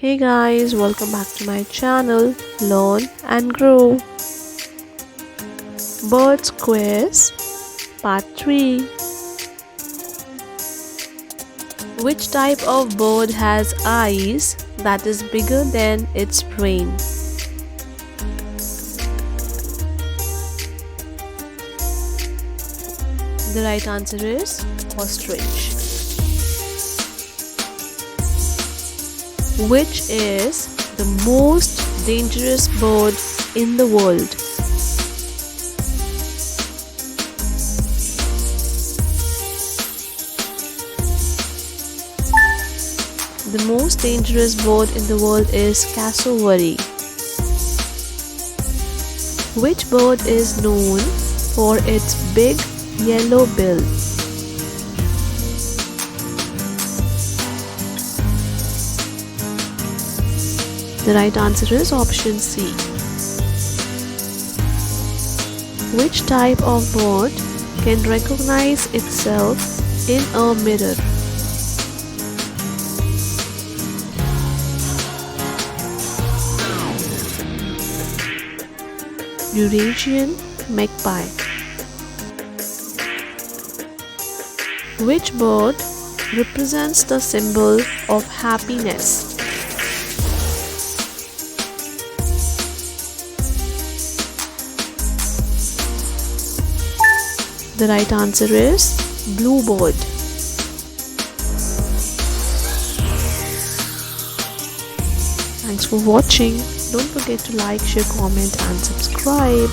Hey guys, welcome back to my channel Learn and Grow. Birds Quiz Part 3. Which type of bird has eyes that is bigger than its brain? The right answer is ostrich. Which is the most dangerous bird in the world? The most dangerous bird in the world is cassowary. Which bird is known for its big yellow bill? The right answer is option C. Which type of bird can recognize itself in a mirror? Eurasian magpie. Which bird represents the symbol of happiness? The right answer is bluebird. Thanks for watching. Don't forget to like, share, comment and subscribe.